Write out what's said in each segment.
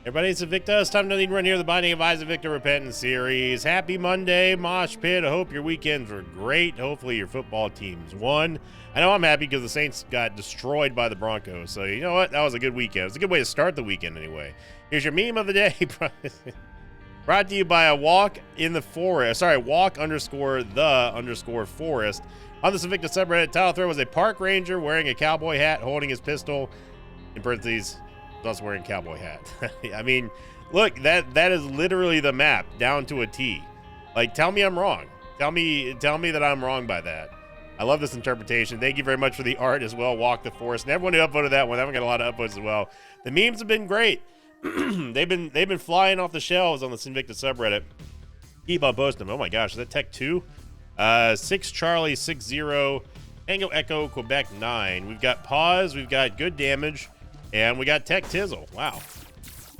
Everybody, it's Invicta. It's time to lead run here, the Binding of Isaac Victor Repentance series. Happy Monday, Mosh Pit. I hope your weekends were great. Hopefully your football teams won. I know I'm happy because the Saints got destroyed by the Broncos. So you know what? That was a good weekend. It was a good way to start the weekend anyway. Here's your meme of the day. Brought to you by a walk in the forest. Sorry, walk_the_forest. On this Invicta subreddit, title thread was a park ranger wearing a cowboy hat, holding his pistol. In parentheses, also wearing a cowboy hat. I mean, look, that is literally the map down to a T. Like, tell me I'm wrong. Tell me that I'm wrong by that. I love this interpretation. Thank you very much for the art as well. Walk the forest. And everyone who upvoted that one, I haven't got a lot of upvotes as well. The memes have been great. they've been flying off the shelves on the Invicta subreddit. Keep on posting them. Oh my gosh, is that Tech 2? 6 Charlie 60 Tango Echo Quebec 9. We've got pause. We've got good damage. And we got Tech Tizzle. Wow.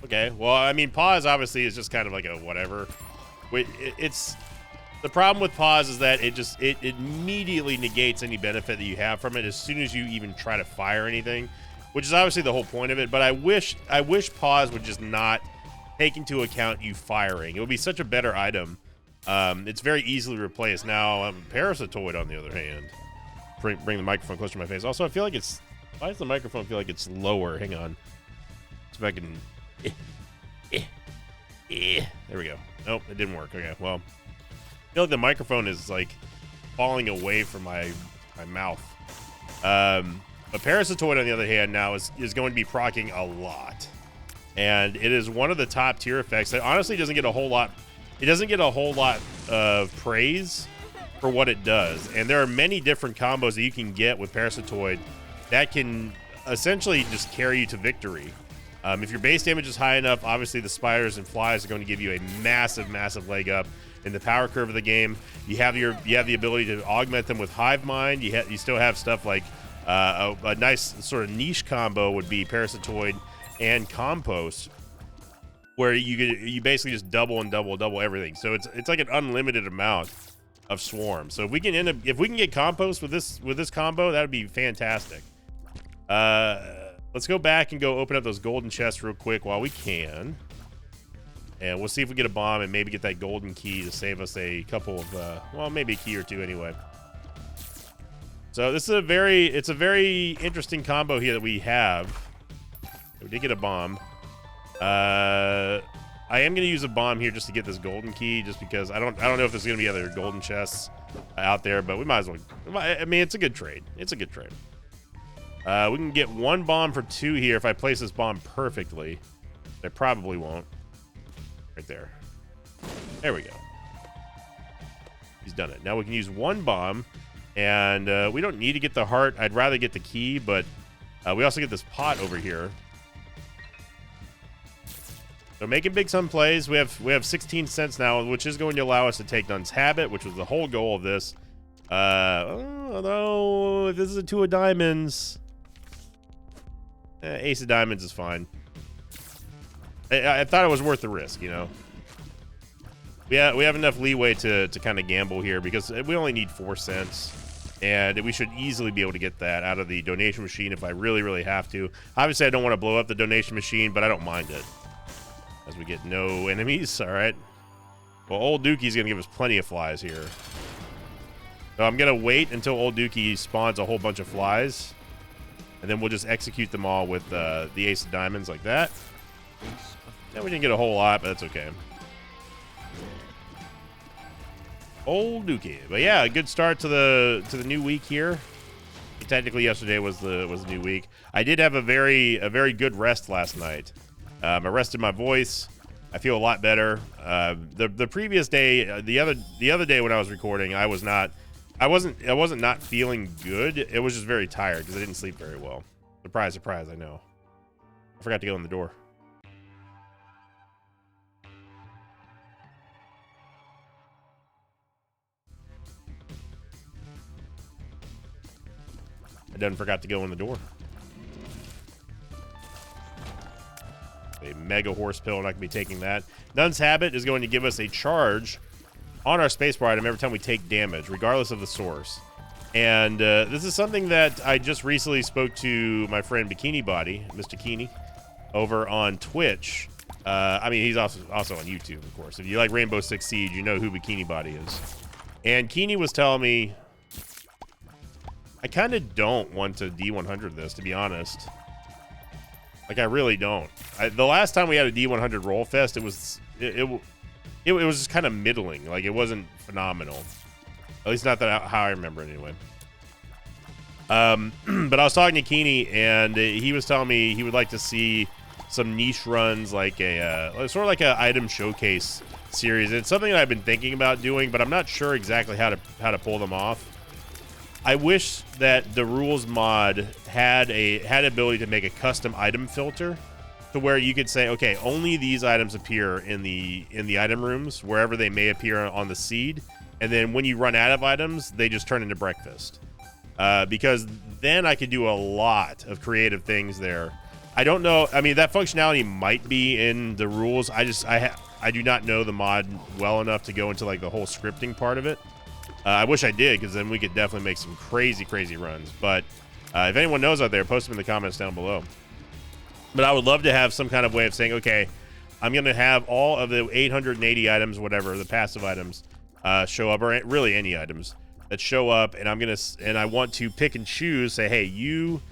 Okay. Well, I mean, pause obviously is just kind of like a whatever. It's the problem with pause is that it immediately negates any benefit that you have from it as soon as you even try to fire anything, which is obviously the whole point of it. But I wish pause would just not take into account you firing. It would be such a better item. It's very easily replaced. Now, Parasitoid on the other hand. Bring the microphone closer to my face. Also, I feel like it's. Why does the microphone feel like it's lower? Hang on. See if I can. There we go. Nope, it didn't work. Okay, well, I feel like the microphone is like falling away from my mouth. But Parasitoid on the other hand now is going to be proccing a lot, and it is one of the top tier effects that honestly doesn't get a whole lot. It doesn't get a whole lot of praise for what it does, and there are many different combos that you can get with Parasitoid that can essentially just carry you to victory. If your base damage is high enough, obviously the spiders and flies are going to give you a massive leg up in the power curve of the game. You have the ability to augment them with Hive Mind. You still have stuff like a nice sort of niche combo would be Parasitoid and Compost, where you basically just double everything. So it's like an unlimited amount of Swarm. So if we can get Compost with this combo, that would be fantastic. Let's go back and go open up those golden chests real quick while we can, and we'll see if we get a bomb and maybe get that golden key to save us a couple of well, maybe a key or two anyway. So this is a very interesting combo here that we have. We did get a bomb. I am going to use a bomb here just to get this golden key, just because I don't know if there's going to be other golden chests out there, but we might as well. I mean, it's a good trade. It's a good trade. We can get one bomb for 2 here if I place this bomb perfectly. I probably won't. Right there. There we go. He's done it. Now we can use one bomb, and we don't need to get the heart. I'd rather get the key, but we also get this pot over here. So making big sum plays. We have 16 cents now, which is going to allow us to take Nun's Habit, which was the whole goal of this. Although if this is a 2 of diamonds, Ace of diamonds is fine. I thought it was worth the risk, you know. We have enough leeway to kind of gamble here because we only need 4 cents. And we should easily be able to get that out of the donation machine if I really have to. Obviously, I don't want to blow up the donation machine, but I don't mind it. As we get no enemies, all right. Well, Old Dookie's going to give us plenty of flies here. So I'm going to wait until Old Dookie spawns a whole bunch of flies. And then we'll just execute them all with the Ace of Diamonds like that. Yeah, we didn't get a whole lot, but that's okay. Old Dookie. But yeah, a good start to the new week here. Technically, yesterday was the new week. I did have a very good rest last night. I rested my voice. I feel a lot better. The previous day, the other day when I was recording, I wasn't not feeling good. It was just very tired because I didn't sleep very well. Surprise, surprise, I know. I forgot to go in the door. I done forgot to go in the door. A mega horse pill, not going to be taking that. Nun's Habit is going to give us a charge on our spacebar item every time we take damage, regardless of the source. And this is something that I just recently spoke to my friend Bikini Body, Mr. Kini, over on Twitch. I mean, he's also on YouTube, of course. If you like Rainbow Six Siege, you know who Bikini Body is. And Keeney was telling me, I kind of don't want to D100 this, to be honest. Like, I really don't. The last time we had a D100 Roll Fest, it was just kind of middling. Like, it wasn't phenomenal. At least not that how I remember it anyway. But I was talking to Keeney, and he was telling me he would like to see some niche runs, like a sort of like an item showcase series. It's something that I've been thinking about doing, but I'm not sure exactly how to pull them off. I wish that the rules mod had ability to make a custom item filter, to where you could say, okay, only these items appear in the item rooms wherever they may appear on the seed, and then when you run out of items, they just turn into breakfast. Because then I could do a lot of creative things there. I don't know. I mean, that functionality might be in the rules. I do not know the mod well enough to go into like the whole scripting part of it. I wish I did, because then we could definitely make some crazy runs. But if anyone knows out there, post them in the comments down below. But I would love to have some kind of way of saying, okay, I'm going to have all of the 880 items, whatever, the passive items, show up, or really any items that show up, and I want to pick and choose, say, hey, you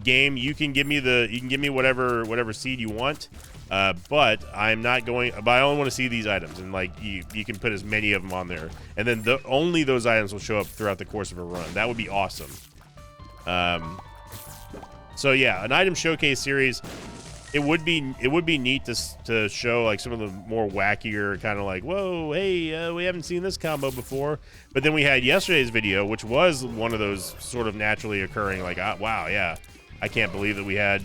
game, you can give me whatever seed you want, but I'm not going, but I only want to see these items, and like you can put as many of them on there, and then only those items will show up throughout the course of a run. That would be awesome. So yeah, an item showcase series. It would be neat to show like some of the more wackier kind of like, whoa, hey, we haven't seen this combo before. But then we had yesterday's video, which was one of those sort of naturally occurring, like, wow, yeah, I can't believe that we had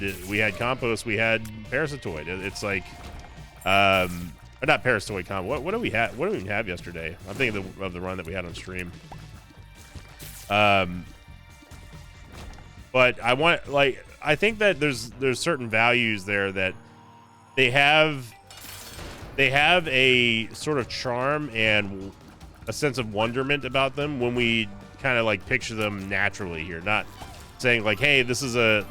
Compost, we had Parasitoid. It's like, not Parasitoid combo. What do we have? What did we have yesterday? I'm thinking of the run that we had on stream. But I think that there's certain values there that they have a sort of charm and a sense of wonderment about them when we kind of like picture them naturally here, not saying like, hey, this is the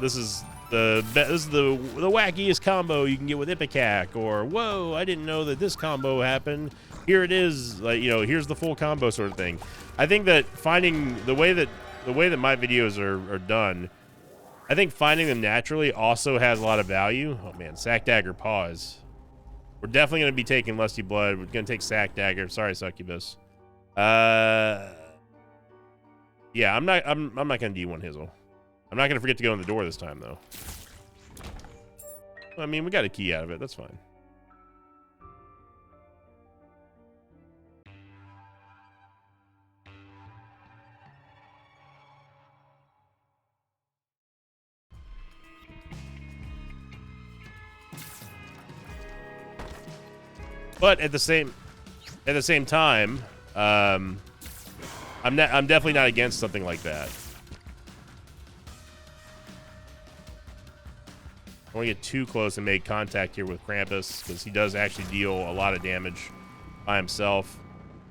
wackiest combo you can get with Ipecac, or whoa, I didn't know that this combo happened. Here it is, like, you know, here's the full combo sort of thing. I think that finding the way that my videos are done, I think finding them naturally also has a lot of value. Oh man, Sack Dagger, pause. We're definitely going to be taking Lusty Blood. We're going to take Sack Dagger. Sorry, Succubus. Yeah, I'm not going to D1 Hizzle. I'm not going to forget to go in the door this time, though. I mean, we got a key out of it. That's fine. But at the same time, I'm definitely not against something like that. I don't want to get too close and make contact here with Krampus, because he does actually deal a lot of damage by himself.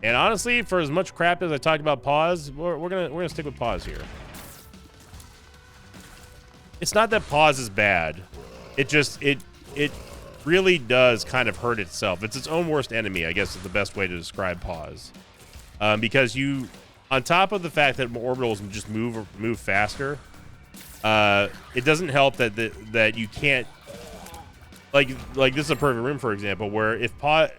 And honestly, for as much crap as I talked about pause, we're gonna stick with pause here. It's not that pause is bad. It just it really does kind of hurt itself. It's its own worst enemy, I guess is the best way to describe pause. Because you, on top of the fact that orbitals just move faster, it doesn't help that you can't, like this is a perfect room, for example, where if I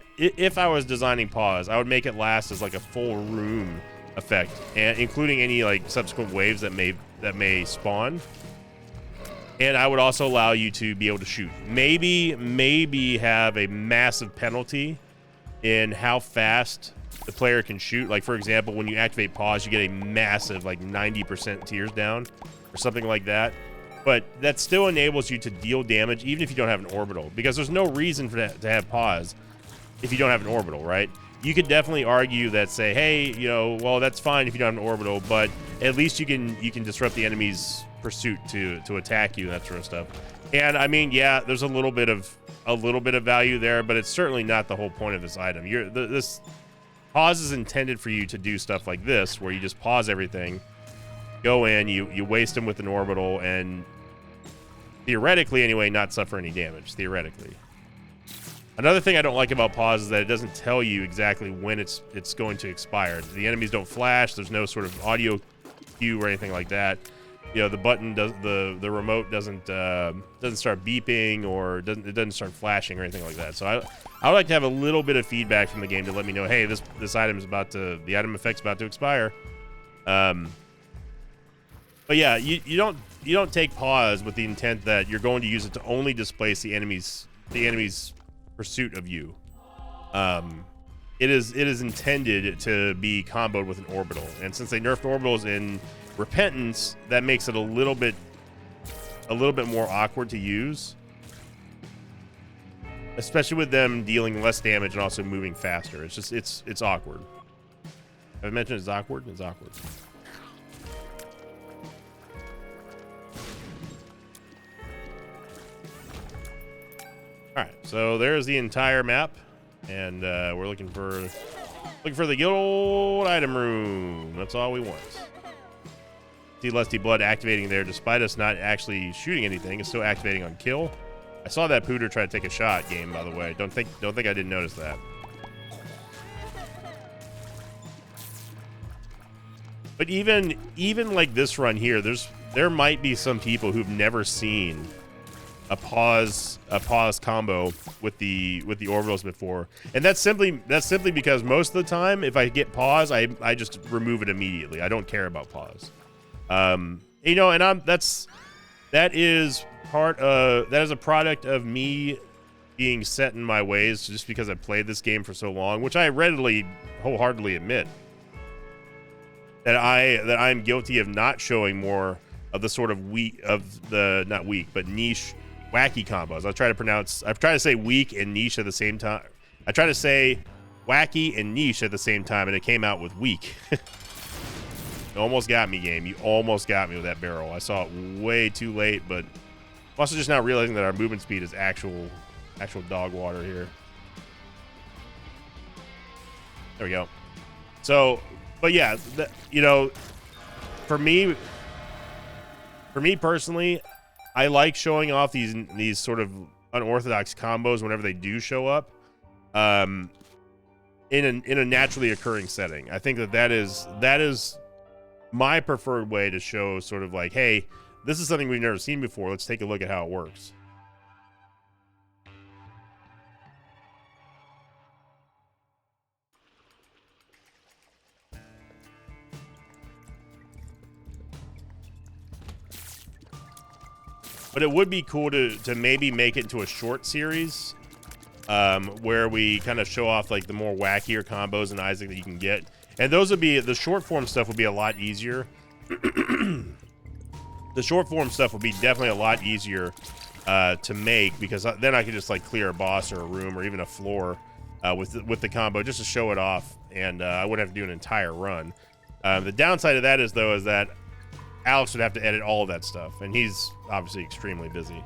was designing pause, I would make it last as like a full room effect, and including any like subsequent waves that may spawn. And I would also allow you to be able to shoot. Maybe have a massive penalty in how fast the player can shoot. Like, for example, when you activate pause, you get a massive, like, 90% tears down or something like that. But that still enables you to deal damage even if you don't have an orbital, because there's no reason for that to have pause if you don't have an orbital, right? You could definitely argue that, say, hey, you know, well, that's fine if you don't have an orbital, but at least you can disrupt the enemy's pursuit to attack you and that sort of stuff. And I mean, yeah, there's a little bit of value there, but it's certainly not the whole point of this item. This pause is intended for you to do stuff like this, where you just pause everything, go in, you waste them with an orbital, and theoretically anyway, not suffer any damage, theoretically. Another thing I don't like about pause is that it doesn't tell you exactly when it's going to expire. The enemies don't flash. There's no sort of audio cue or anything like that. You know, the button does the remote doesn't start beeping, or it doesn't start flashing or anything like that. So I would like to have a little bit of feedback from the game to let me know, hey, this item is the item effect's about to expire. But yeah, you don't take pause with the intent that you're going to use it to only displace the enemy's pursuit of you. It is intended to be comboed with an orbital, and since they nerfed orbitals in Repentance, that makes it a little bit more awkward to use, especially with them dealing less damage and also moving faster. It's just it's awkward. Have I mentioned it's awkward? It's awkward. All right, so there's the entire map, and we're looking for the good old item room. That's all we want. See Lusty Blood activating there, despite us not actually shooting anything. It's still activating on kill. I saw that Pooter try to take a shot. Game, by the way. Don't think I didn't notice that. But even like this run here, there might be some people who've never seen a pause combo with the orbitals before, and that's simply because most of the time, if I get pause, I just remove it immediately. I don't care about pause. You know, and that is a product of me being set in my ways just because I've played this game for so long, which I wholeheartedly admit that I'm guilty of not showing more of the sort of niche wacky combos. I've tried to say weak and niche at the same time. I try to say wacky and niche at the same time, and it came out with weak. You almost got me, game. You almost got me with that barrel. I saw it way too late, but I'm also just now realizing that our movement speed is actual dog water here. There we go. So, but yeah, you know, for me personally, I like showing off these sort of unorthodox combos whenever they do show up, in a naturally occurring setting. I think that is my preferred way to show sort of like, hey, this is something we've never seen before. Let's take a look at how it works. But it would be cool to maybe make it into a short series, where we kind of show off like the more wackier combos in Isaac that you can get. And those would be, the short form stuff would be a lot easier. The short form stuff would be definitely a lot easier to make, because then I could just like clear a boss or a room or even a floor with the combo just to show it off, and I wouldn't have to do an entire run. The downside of that is that Alex would have to edit all of that stuff, and he's obviously extremely busy.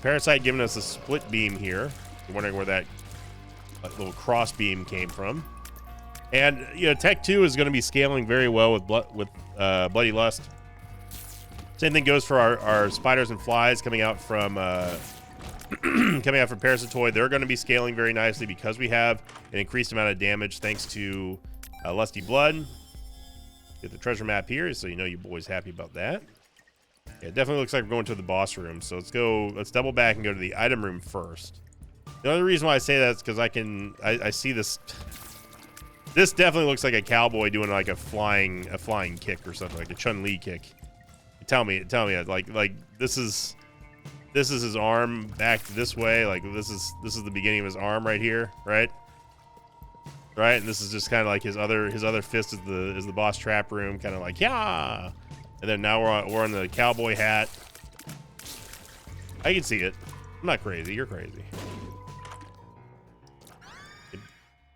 Parasite giving us a split beam here. You're wondering where that little cross beam came from. And you know, Tech 2 is going to be scaling very well with Bloody Lust. Same thing goes for our spiders and flies coming out from Parasitoid. They're going to be scaling very nicely because we have an increased amount of damage thanks to Lusty Blood. Get the treasure map here, so you know your boy's happy about that. Yeah, it definitely looks like we're going to the boss room. So let's double back and go to the item room first. The other reason why I say that is because I see this. This definitely looks like a cowboy doing like a flying kick or something, like a Chun-Li kick. Tell me, like this is his arm back this way. Like this is the beginning of his arm right here, right? Right, and this is just kind of like his other fist is the boss trap room, kind of like yeah. And then now we're on the cowboy hat. I can see it. I'm not crazy. You're crazy.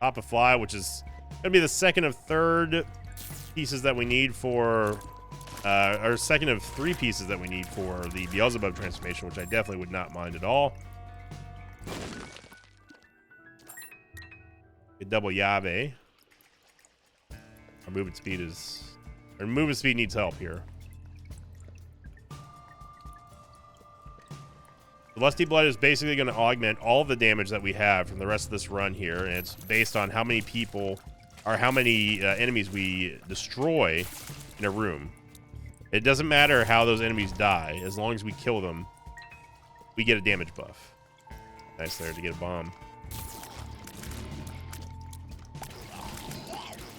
Pop a fly, which is gonna be the second of third pieces that we need for, or second of three pieces that we need for the Beelzebub transformation, which I definitely would not mind at all. A double Yave. Our movement speed is Our movement speed needs help here. The Lusty Blood is basically going to augment all of the damage that we have from the rest of this run here, and it's based on how many people or how many enemies we destroy in a room. It doesn't matter how those enemies die, as long as we kill them, we get a damage buff. Nice there to get a bomb.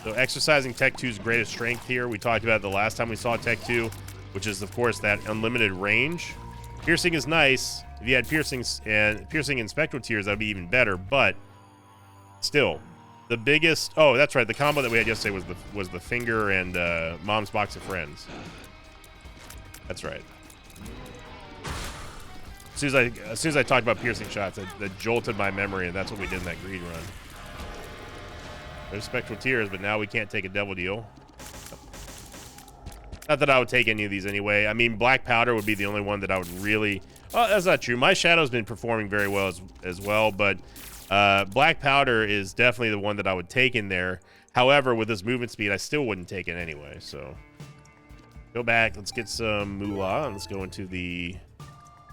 So exercising Tech 2's greatest strength here. We talked about it the last time we saw Tech 2, which is, of course, that unlimited range. Piercing is nice. If you had piercing and spectral tears, that would be even better, but still. The biggest... Oh, that's right. The combo that we had yesterday was the finger and Mom's Box of Friends. That's right. As soon as I talked about piercing shots, that jolted my memory, and that's what we did in that greed run. There's spectral tears, but now we can't take a devil deal. Not that I would take any of these anyway. I mean, black powder would be the only one that I would really... Oh, that's not true. My shadow's been performing very well as well, but black powder is definitely the one that I would take in there. However, with this movement speed, I still wouldn't take it anyway. So go back. Let's get some moolah. And let's go into the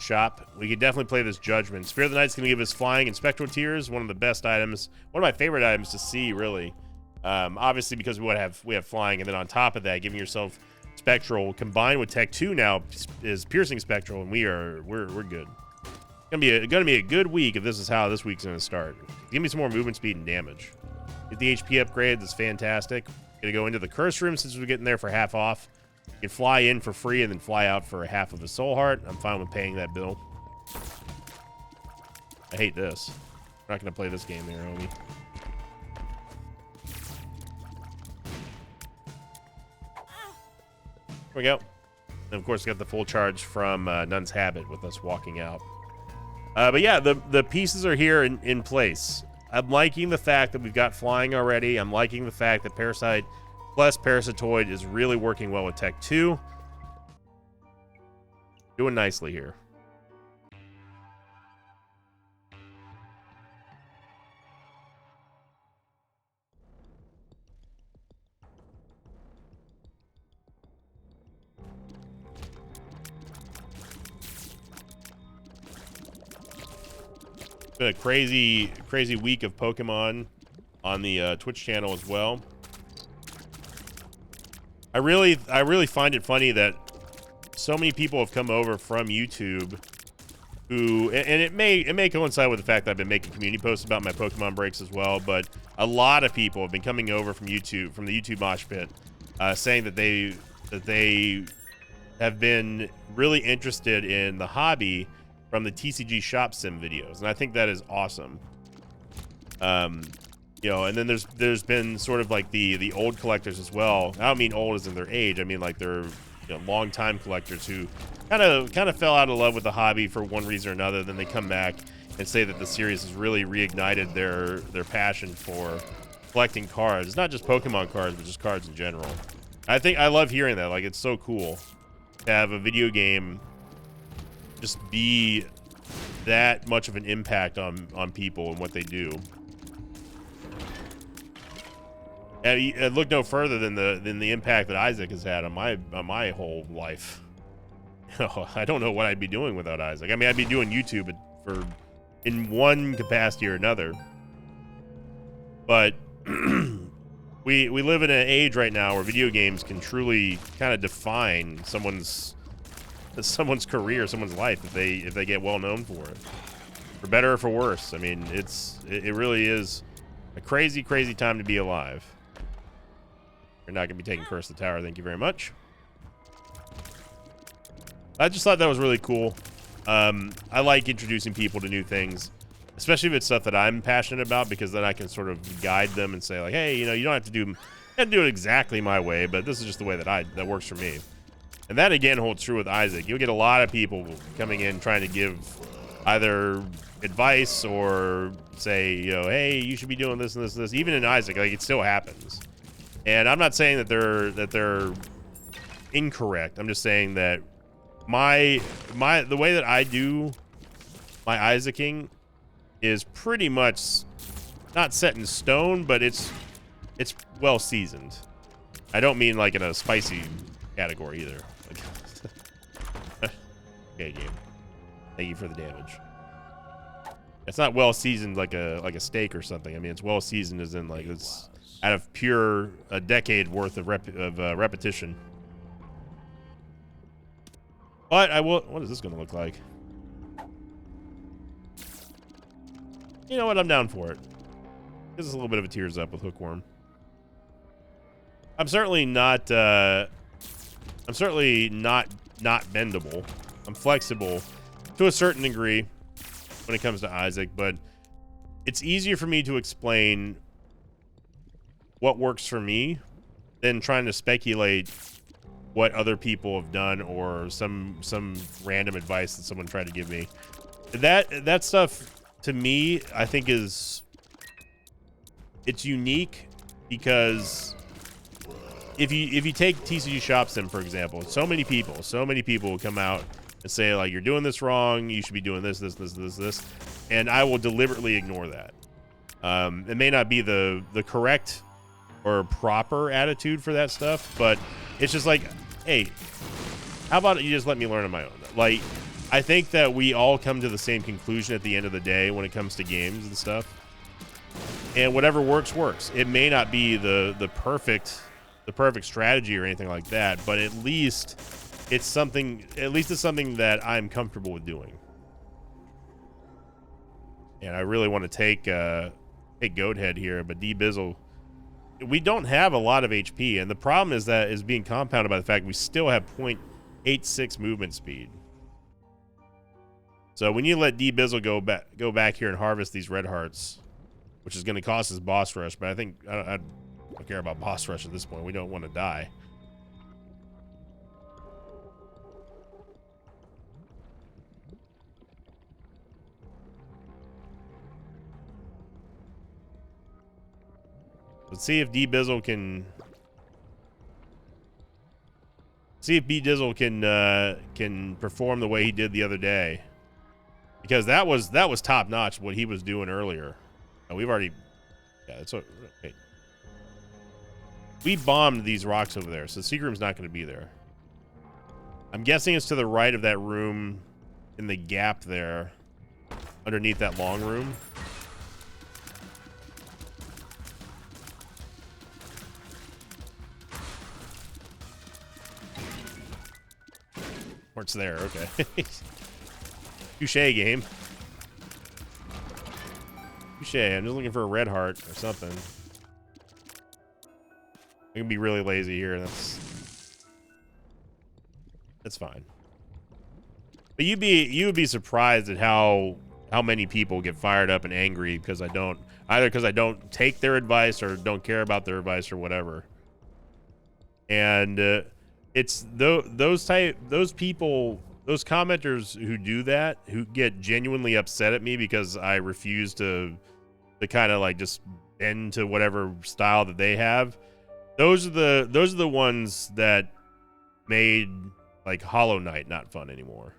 shop. We could definitely play this Judgment. Spear of the Night's going to give us flying and spectral tears. One of the best items. One of my favorite items to see, really. Obviously, because we have flying, and then on top of that, giving yourself spectral combined with Tech 2 now is piercing spectral, and we're good. It's gonna be a good week if this is how this week's gonna start. Give me some more movement speed and damage. Get the HP upgrade. That's fantastic. Gonna go into the curse room since we're getting there for half off. You can fly in for free and then fly out for half of a soul heart. I'm fine with paying that bill. I hate this. I'm not gonna play this game there, homie. There we go. And of course, we got the full charge from Nun's Habit with us walking out. But yeah, the pieces are here in place. I'm liking the fact that we've got flying already. I'm liking the fact that Parasite plus Parasitoid is really working well with Tech 2. Doing nicely here. It's been a crazy week of Pokemon on the Twitch channel as well. I really find it funny that so many people have come over from YouTube who, and it may coincide with the fact that I've been making community posts about my Pokemon breaks as well, but a lot of people have been coming over from YouTube, from the YouTube mosh pit, saying that they have been really interested in the hobby from the TCG Shop Sim videos, and I think that is awesome. You know, and then there's been sort of like the old collectors as well. I don't mean old as in their age. I mean like they're long time collectors who kind of fell out of love with the hobby for one reason or another. Then they come back and say that the series has really reignited their passion for collecting cards. It's not just Pokemon cards, but just cards in general. I love hearing that. Like, it's so cool to have a video game just be that much of an impact on people and what they do. And look no further than the impact that Isaac has had on my whole life. I don't know what I'd be doing without Isaac. I mean, I'd be doing YouTube in one capacity or another. But we live in an age right now where video games can truly kind of define someone's career, someone's life if they get well known for it, for better or for worse. I mean, it really is a crazy time to be alive. You're not gonna be taking Curse the Tower. Thank you very much. I just thought that was really cool. I like introducing people to new things, especially if it's stuff that I'm passionate about, because then I can sort of guide them and say like, hey, you don't have to do it exactly my way, but this is just the way that works for me. And that again holds true with Isaac. You'll get a lot of people coming in trying to give either advice or say, hey, you should be doing this and this and this. Even in Isaac, like, it still happens. And I'm not saying that they're incorrect. I'm just saying that the way that I do my Isaacing is pretty much not set in stone, but it's well seasoned. I don't mean like in a spicy category either. Like, okay, game. Thank you for the damage. It's not well seasoned like a steak or something. I mean, it's well seasoned as in like it's out of pure a decade worth of repetition. But I will. What is this going to look like? You know what? I'm down for it. Gives us a little bit of a tears up with Hookworm. I'm certainly not. I'm certainly not bendable. I'm flexible to a certain degree when it comes to Isaac, but it's easier for me to explain what works for me than trying to speculate what other people have done or some random advice that someone tried to give me. That stuff to me, I think it's unique because if you take TCG Shop Sim, for example, so many people will come out and say, like, you're doing this wrong, you should be doing this, and I will deliberately ignore that. It may not be the correct or proper attitude for that stuff, but it's just like, hey, how about you just let me learn on my own? Like, I think that we all come to the same conclusion at the end of the day when it comes to games and stuff. And whatever works. It may not be the perfect strategy or anything like that, but at least it's something that I'm comfortable with doing. And I really want to take Goathead here, but D-Bizzle, we don't have a lot of HP, and the problem is being compounded by the fact we still have 0.86 movement speed. So when you let D-Bizzle go back here and harvest these red hearts, which is going to cost us boss rush, but I think I don't care about boss rush at this point. We don't want to die. Let's see if D-Bizzle can. See if B-Dizzle can perform the way he did the other day, because that was top notch what he was doing earlier. And we've already, yeah, it's okay. We bombed these rocks over there, so the secret room's not going to be there. I'm guessing it's to the right of that room, in the gap there, underneath that long room. Or it's there, okay. Touche, game. Touche, I'm just looking for a red heart or something. I can be really lazy here, that's fine. But you would be surprised at how many people get fired up and angry because I don't take their advice or don't care about their advice or whatever. And it's those people, those commenters who do that, who get genuinely upset at me because I refuse to kind of like just bend to whatever style that they have. Those are the ones that made like Hollow Knight not fun anymore.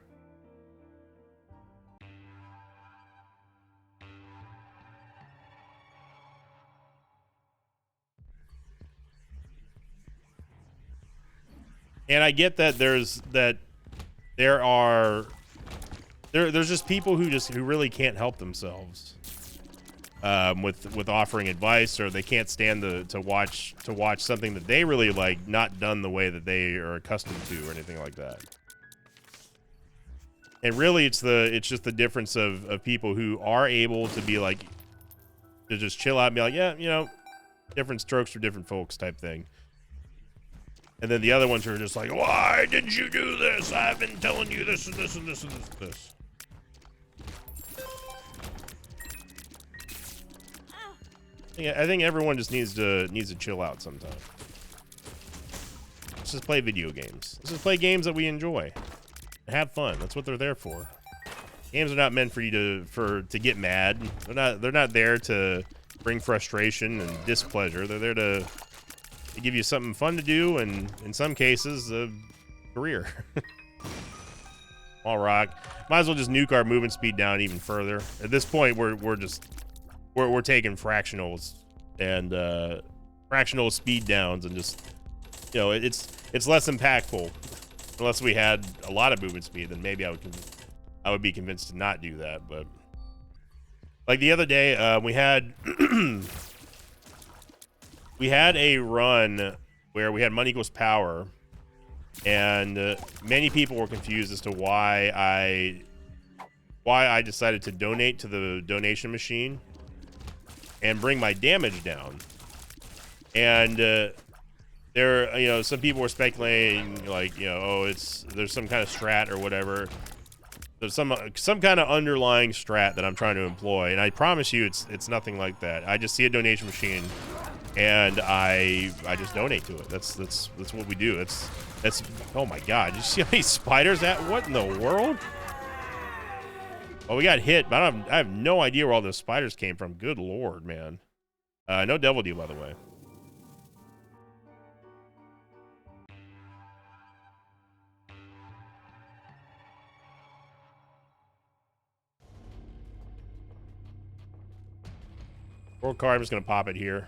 And I get that there's just people who really can't help themselves with offering advice, or they can't stand to watch something that they really like not done the way that they are accustomed to or anything like that. And really it's just the difference of people who are able to be like, to just chill out and be like, yeah, you know, different strokes for different folks type thing. And then the other ones are just like, why didn't you do this? I've been telling you this and this and this and this and this. Yeah, I think everyone just needs to chill out sometime. Let's just play video games. Let's just play games that we enjoy. Have fun. That's what they're there for. Games are not meant for you to get mad. They're not there to bring frustration and displeasure. They're there to give you something fun to do, and in some cases, a career. All rock. Might as well just nuke our movement speed down even further. At this point, we're taking fractionals and fractional speed downs and just you know, it's less impactful. Unless we had a lot of movement speed, then maybe I would be convinced to not do that. But like the other day, we had we had a run where we had money equals power, and many people were confused as to why I decided to donate to the donation machine and bring my damage down. And there, you know, some people were speculating, like, you know, oh, there's some kind of strat or whatever. There's some kind of underlying strat that I'm trying to employ, and I promise you, it's nothing like that. I just see a donation machine, and I just donate to it. That's what we do. That's oh my god! Did you see how many spiders at? What in the world? Oh, we got hit, but I have no idea where all those spiders came from. Good lord, man. No devil deal, by the way. World card, I'm just gonna pop it here.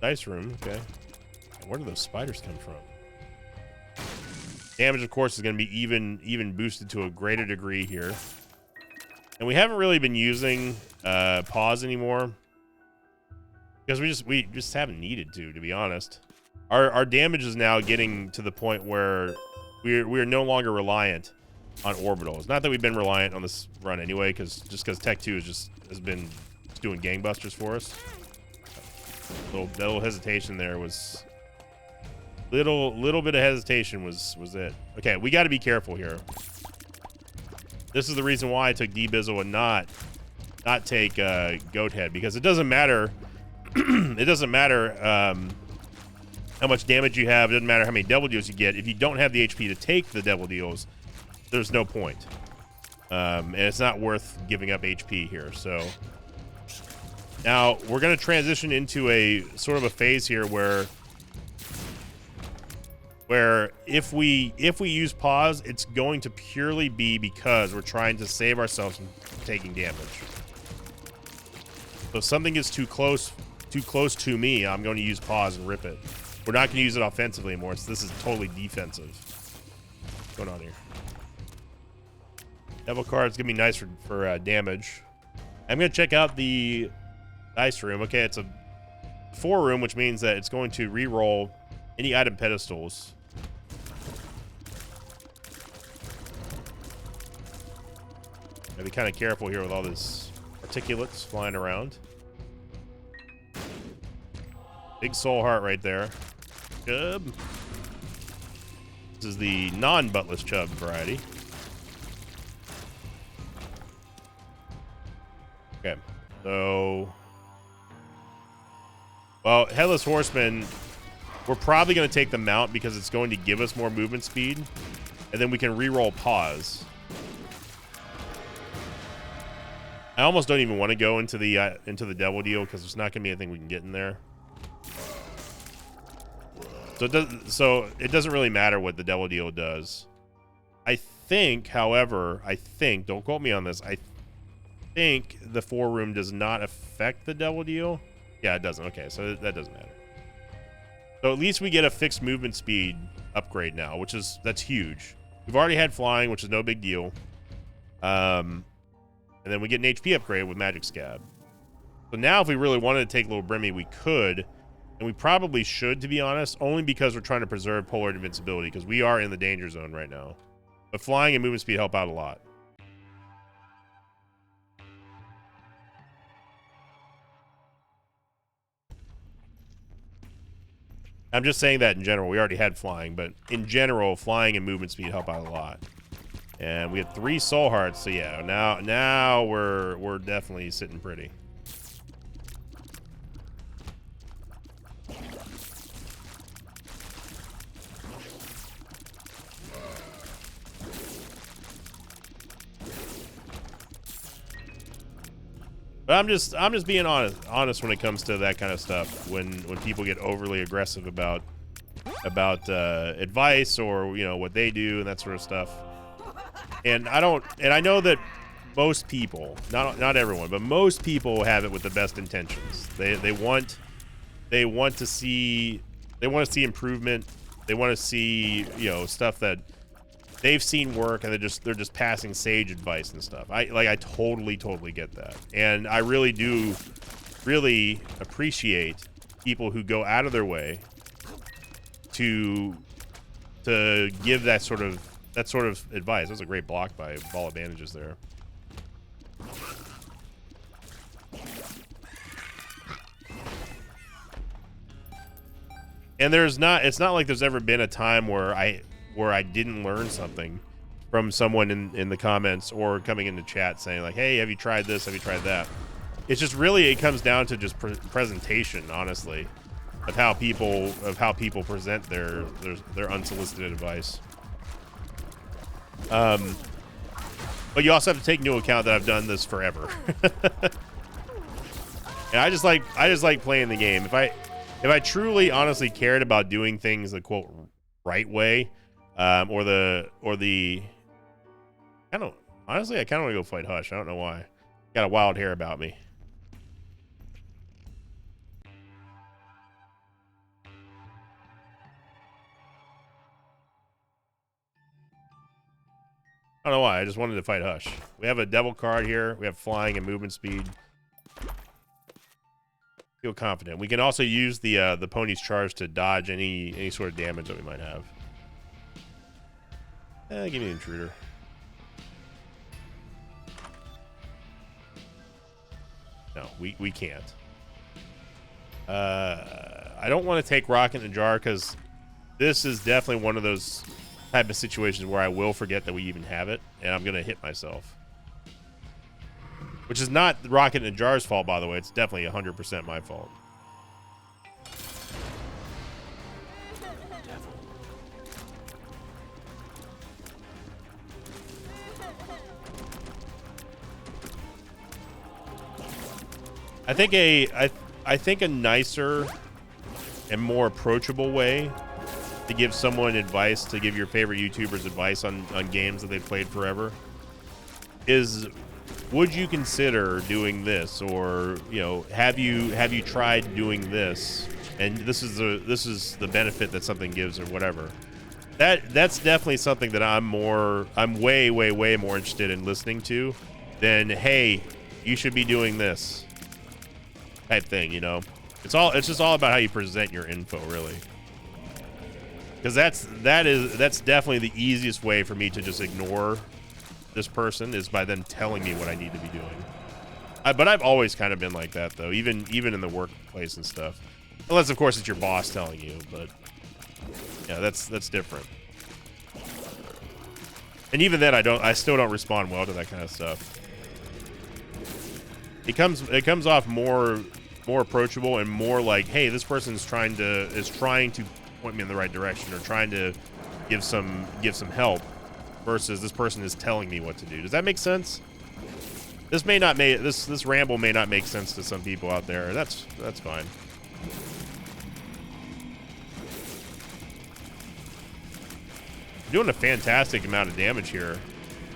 Dice room, okay. Where do those spiders come from? Damage, of course, is gonna be even boosted to a greater degree here. And we haven't really been using pause anymore. Because we just haven't needed to be honest. Our damage is now getting to the point where we're no longer reliant on orbitals. Not that we've been reliant on this run anyway, because Tech 2 has been doing gangbusters for us. That little hesitation there was little bit of hesitation was it. Okay, we got to be careful here. This is the reason why I took D-Bizzle and not take Goat Head, because it doesn't matter. It doesn't matter how much damage you have. It doesn't matter how many devil deals you get. If you don't have the HP to take the devil deals, there's no point. And it's not worth giving up HP here. So now we're going to transition into a sort of a phase here where if we use pause, it's going to purely be because we're trying to save ourselves from taking damage. So if something is too close to me, I'm going to use pause and rip it. We're not going to use it offensively anymore. So this is totally defensive. What's going on here? Devil card's gonna be nice for damage. I'm gonna check out the dice room. Okay, it's a 4 room, which means that it's going to re-roll any item pedestals. Gotta be kind of careful here with all this articulates flying around. Big soul heart right there. Chub. This is the non-buttless chub variety. Okay, so... well, Headless Horseman, we're probably going to take the mount because it's going to give us more movement speed. And then we can re-roll pause. I almost don't even want to go into the devil deal because there's not going to be anything we can get in there. So it doesn't really matter what the devil deal does. I think, however, don't quote me on this, I think the 4 room does not affect the devil deal. Yeah, it doesn't. Okay, so that doesn't matter. So at least we get a fixed movement speed upgrade now, that's huge. We've already had flying, which is no big deal. And then we get an HP upgrade with Magic Scab. So now if we really wanted to take Little Brimmy, we could. And we probably should, to be honest, only because we're trying to preserve Polar Invincibility, because we are in the danger zone right now. But flying and movement speed help out a lot. I'm just saying that in general. We already had flying, but in general, flying and movement speed help out a lot. And we have 3 soul hearts, so yeah, now we're definitely sitting pretty. But I'm just being honest when it comes to that kind of stuff. When people get overly aggressive about advice or, you know, what they do and that sort of stuff. And I know that most people, not everyone, but most people have it with the best intentions. They want to see improvement. They want to see, you know, stuff that they've seen work, and they're just passing sage advice and stuff. I totally get that, and I really do appreciate people who go out of their way to give that sort of advice. That was a great block by Ball of Bandages there. And it's not like there's ever been a time where I didn't learn something from someone in the comments or coming into chat saying like, hey, have you tried this? Have you tried that? It's just really, it comes down to just presentation, honestly, of how people present their unsolicited advice. But you also have to take into account that I've done this forever. And I just like playing the game. If I truly honestly cared about doing things the quote right way, or the honestly, I kind of want to go fight Hush. I don't know why. Got a wild hair about me. I don't know why. I just wanted to fight Hush. We have a devil card here. We have flying and movement speed. Feel confident. We can also use the pony's charge to dodge any sort of damage that we might have. Give me the intruder. No, we can't. I don't want to take Rocket in the Jar because this is definitely one of those type of situations where I will forget that we even have it, and I'm gonna hit myself. Which is not Rocket in the Jar's fault, by the way. It's definitely 100% my fault. I think a nicer and more approachable way to give someone advice, to give your favorite YouTubers advice on games that they've played forever, is, would you consider doing this, or, you know, have you tried doing this, and this is the benefit that something gives, or whatever. That's definitely something that I'm way more interested in listening to than, hey, you should be doing this type thing, you know. It's just all about how you present your info, really. Because that's definitely the easiest way for me to just ignore this person, is by them telling me what I need to be doing. But I've always kind of been like that, though, even in the workplace and stuff. Unless, of course, it's your boss telling you, but yeah, that's different. And even then, I still don't respond well to that kind of stuff. It comes off more approachable and more like, hey, this person is trying to point me in the right direction, or trying to give some help, versus this person is telling me what to do. Does that make sense? This ramble may not make sense to some people out there. That's fine. I'm doing a fantastic amount of damage here.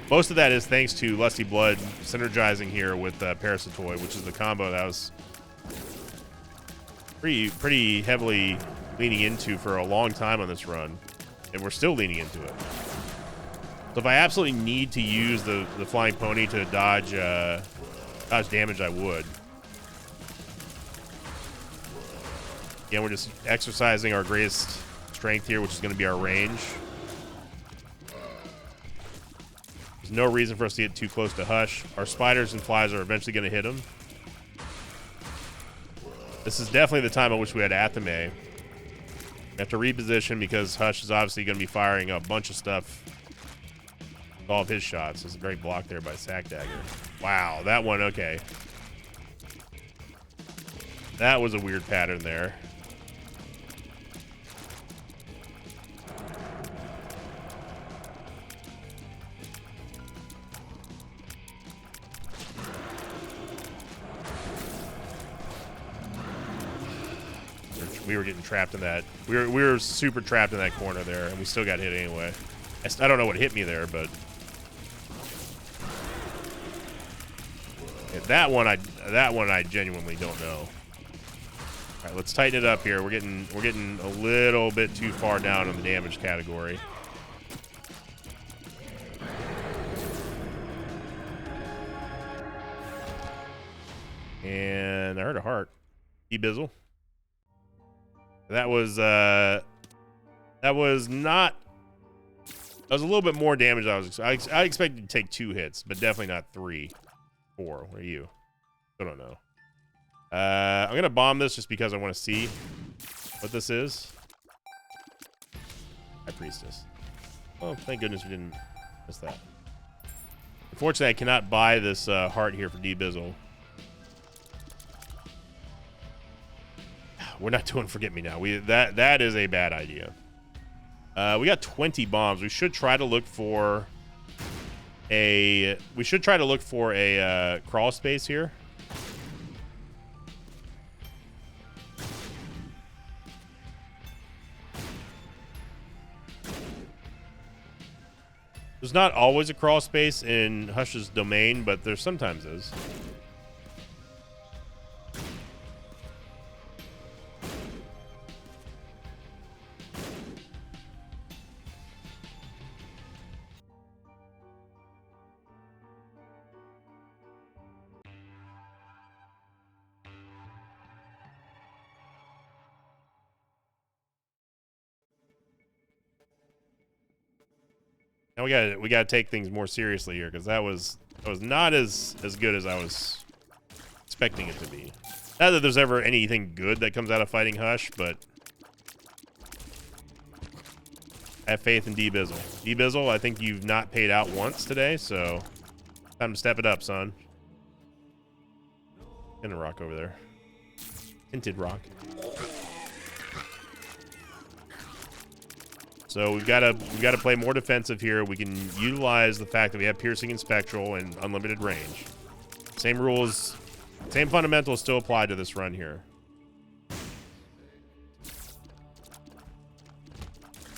Most of that is thanks to Lusty Blood synergizing here with Parasitoid, which is the combo that I was pretty heavily leaning into for a long time on this run, and we're still leaning into it. So if I absolutely need to use the flying pony to dodge damage, I would. Again, we're just exercising our greatest strength here, which is going to be our range. There's no reason for us to get too close to Hush. Our spiders and flies are eventually going to hit him. This is definitely the time at which we had Athame. We have to reposition because Hush is obviously going to be firing a bunch of stuff with all of his shots. There's a great block there by Sack Dagger. Wow, that one, okay. That was a weird pattern there. We were getting trapped in that. We were super trapped in that corner there, and we still got hit anyway. I don't know what hit me there, but yeah, that one I genuinely don't know. All right, let's tighten it up here. We're getting a little bit too far down in the damage category. And I heard a heart. D-Bizzle. That was not. That was a little bit more damage than I expected to take 2 hits, but definitely not 3, 4. What are you? I don't know. I'm gonna bomb this just because I want to see what this is. High Priestess. Oh, thank goodness we didn't miss that. Unfortunately, I cannot buy this heart here for D-Bizzle. We're not doing Forget Me Now. That is a bad idea. We got 20 bombs. We should try to look for a crawl space here. There's not always a crawl space in Hush's domain, but there sometimes is. Now we gotta take things more seriously here, because that was not as good as I was expecting it to be. Not that there's ever anything good that comes out of fighting Hush, but I have faith in D-Bizzle. D-Bizzle, I think you've not paid out once today, so time to step it up, son. And a rock over there. Tinted rock. So we've got to play more defensive here. We can utilize the fact that we have piercing and spectral and unlimited range. Same rules, same fundamentals still apply to this run here.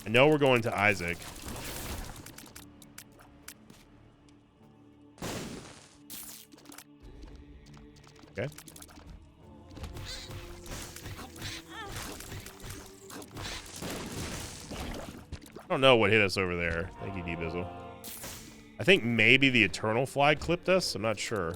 I know we're going to Isaac. Okay. I don't know what hit us over there. Thank you, D-Bizzle. I think maybe the Eternal Fly clipped us. I'm not sure.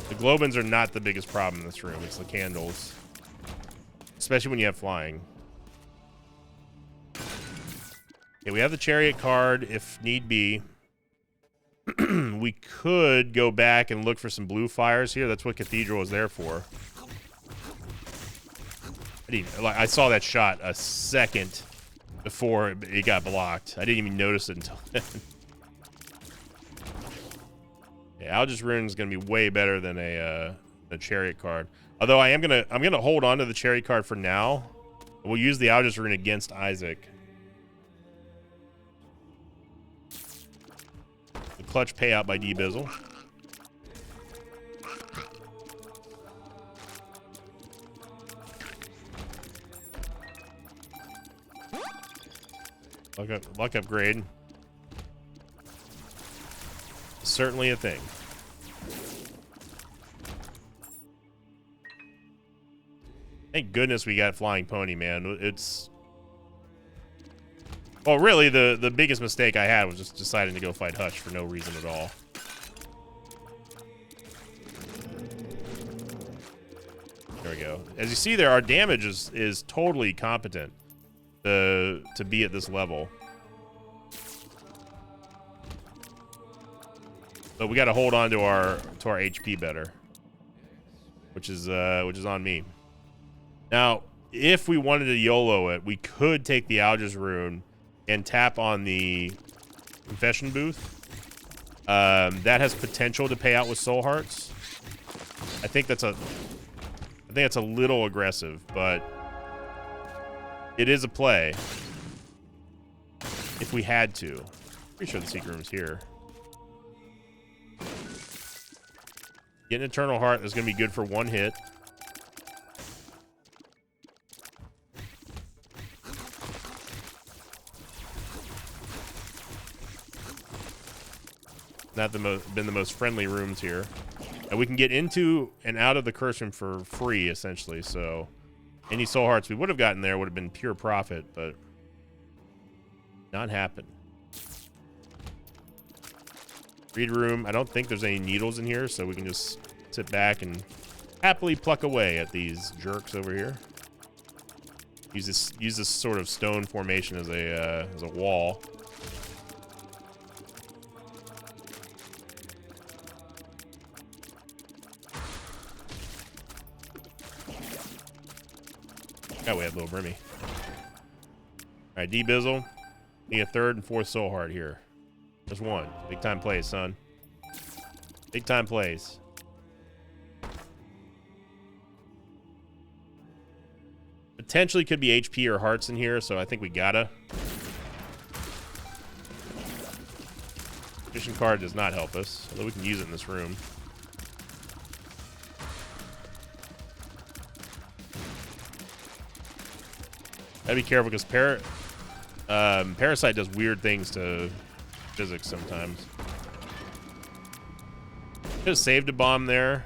The Globins are not the biggest problem in this room. It's the candles. Especially when you have flying. Okay, we have the Chariot card if need be. We could go back and look for some blue fires here. That's what Cathedral is there for. I saw that shot a second before it got blocked. I didn't even notice it until then. Yeah, Algiz Rune is going to be way better than a Chariot card. Although I'm gonna hold on to the Chariot card for now. We'll use the Algiz Rune against Isaac. Clutch payout by D-Bizzle. Luck upgrade. Certainly a thing. Thank goodness we got Flying Pony, man. It's... Well, really, the biggest mistake I had was just deciding to go fight Hush for no reason at all. There we go. As you see there, our damage is totally competent to be at this level. But we got to hold on to our HP better, which is on me. Now, if we wanted to YOLO it, we could take the Algiz Rune and tap on the Confession Booth. That has potential to pay out with Soul Hearts. I think that's a little aggressive, but it is a play if we had to. Pretty sure the secret room's here. Get an Eternal Heart that's going to be good for 1 hit. not been the most friendly rooms here. And we can get into and out of the curse room for free, essentially. So any soul hearts we would have gotten there would have been pure profit, but not happen. Read room. I don't think there's any needles in here, so we can just sit back and happily pluck away at these jerks over here. Use this sort of stone formation as a wall. Oh, we have little Brimmy. All right, D-Bizzle. Need a third and fourth soul heart here. Just one. Big time plays, son. Big time plays. Potentially could be HP or hearts in here, so I think we gotta. Magician card does not help us, although we can use it in this room. Gotta be careful because Parasite does weird things to physics sometimes. Could have saved a bomb there.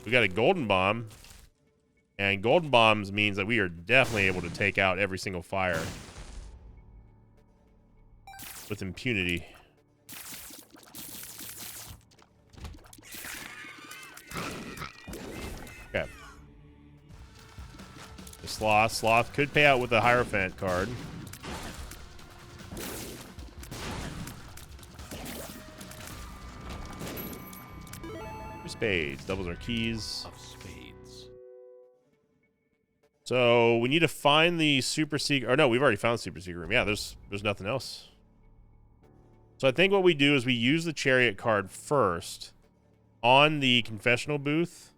We got a golden bomb. And golden bombs means that we are definitely able to take out every single fire with impunity. Okay. The Sloth could pay out with a Hierophant card. Spades. Doubles our keys. Of spades. So we need to find the super secret. Or no, we've already found the super secret room. Yeah, there's nothing else. So I think what we do is we use the chariot card first on the confessional booth.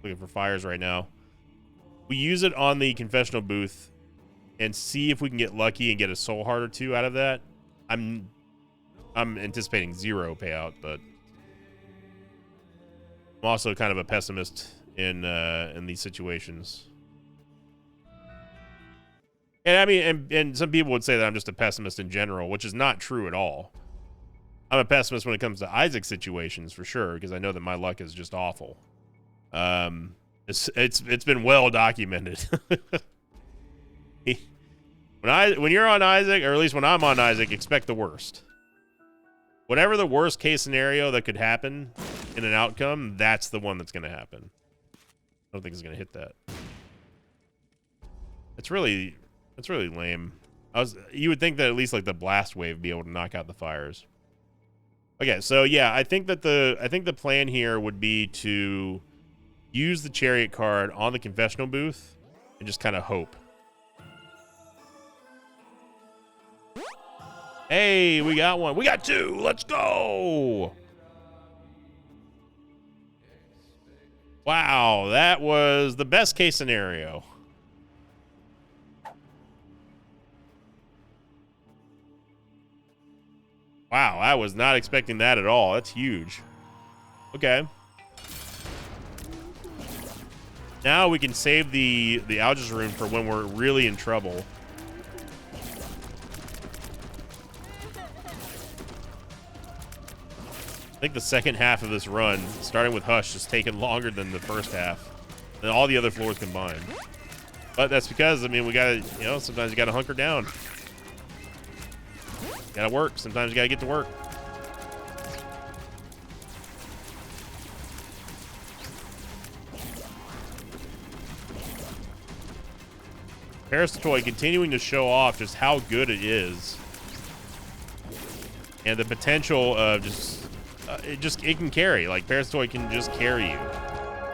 Looking for fires right now. We use it on the confessional booth and see if we can get lucky and get a soul heart or two out of that. I'm anticipating 0 payout, but I'm also kind of a pessimist in these situations. And I mean, and some people would say that I'm just a pessimist in general, which is not true at all. I'm a pessimist when it comes to Isaac situations for sure, because I know that my luck is just awful. It's been well documented. When you're on Isaac, or at least when I'm on Isaac, expect the worst. Whatever the worst case scenario that could happen in an outcome, that's the one that's going to happen. I don't think it's going to hit that. It's really lame. You would think that at least like the blast wave would be able to knock out the fires. Okay, so yeah, I think the plan here would be to use the chariot card on the confessional booth and just kind of hope. Hey, we got one. We got 2. Let's go. Wow, that was the best case scenario. Wow, I was not expecting that at all. That's huge. Okay. Now we can save the Algiz rune for when we're really in trouble. I think the second half of this run, starting with Hush, is taking longer than the first half, than all the other floors combined. But that's because, I mean, we gotta, sometimes you gotta hunker down. Gotta work. Sometimes you gotta get to work. Parasitoid continuing to show off just how good it is, and the potential of it can carry. Like Parasitoid can just carry you.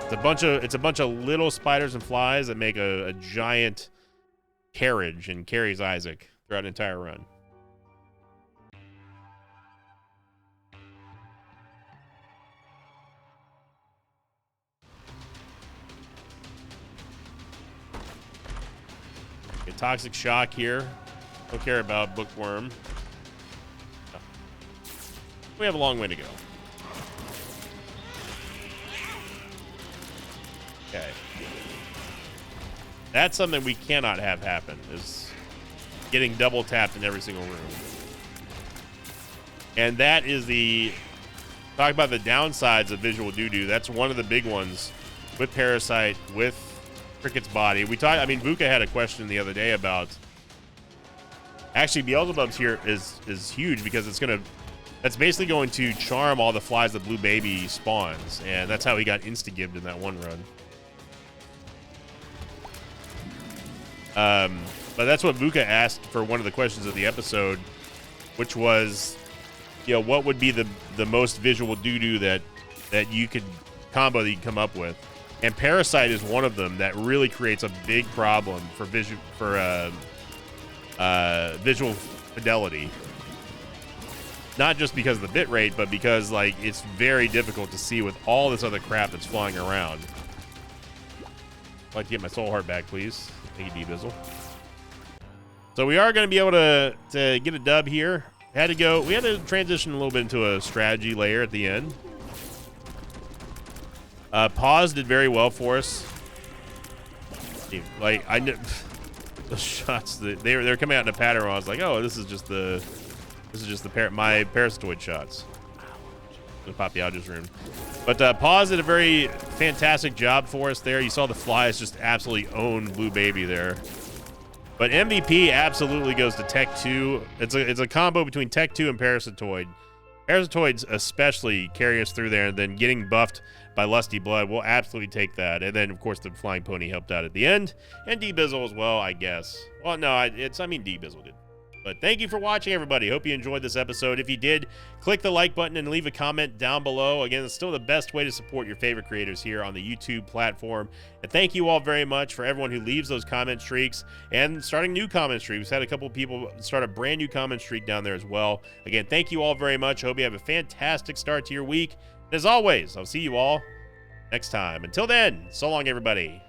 It's a bunch of little spiders and flies that make a giant carriage and carries Isaac throughout an entire run. Okay, Toxic Shock here. Don't care about Bookworm. No. We have a long way to go. Okay. That's something we cannot have happen, is getting double tapped in every single room. And that is talk about the downsides of Visual Doo-Doo. That's one of the big ones with Parasite, with Cricket's body. I mean, Vuka had a question the other day about, actually Beelzebub's here is huge because that's basically going to charm all the flies that Blue Baby spawns, and that's how he got insta-gibbed in that one run. But that's what Vuka asked for one of the questions of the episode, which was, what would be the most Visual Doo-Doo that you could combo that you can come up with? And Parasite is one of them that really creates a big problem for visual fidelity. Not just because of the bit rate, but because it's very difficult to see with all this other crap that's flying around. I'd like to get my soul heart back, please. Thank you, D-Bizzle. So we are going to be able to get a dub here. We had to transition a little bit into a strategy layer at the end. Pause did very well for us. I knew the shots that they're coming out in a pattern where I was like, oh, this is just my parasitoid shots. I'm gonna pop the Alga's Rune. But Pause did a very fantastic job for us there. You saw the flies just absolutely own Blue Baby there. But MVP absolutely goes to Tech 2. It's a combo between Tech 2 and Parasitoid. Parasitoids especially carry us through there, and then getting buffed by Lusty Blood will absolutely take that. And then, of course, the Flying Pony helped out at the end. And D-Bizzle as well, I guess. Well, no, D-Bizzle did. But thank you for watching, everybody. Hope you enjoyed this episode. If you did, click the like button and leave a comment down below. Again, it's still the best way to support your favorite creators here on the YouTube platform. And thank you all very much for everyone who leaves those comment streaks and starting new comment streaks. We've had a couple people start a brand new comment streak down there as well. Again, thank you all very much. Hope you have a fantastic start to your week. And as always, I'll see you all next time. Until then, so long, everybody.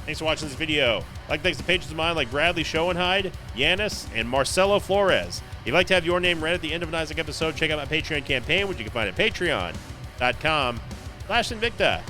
Thanks for watching this video. Thanks to patrons of mine like Bradley Schoenheid, Yanis, and Marcelo Flores. If you'd like to have your name read at the end of an Isaac episode, check out my Patreon campaign, which you can find at patreon.com/Invicta.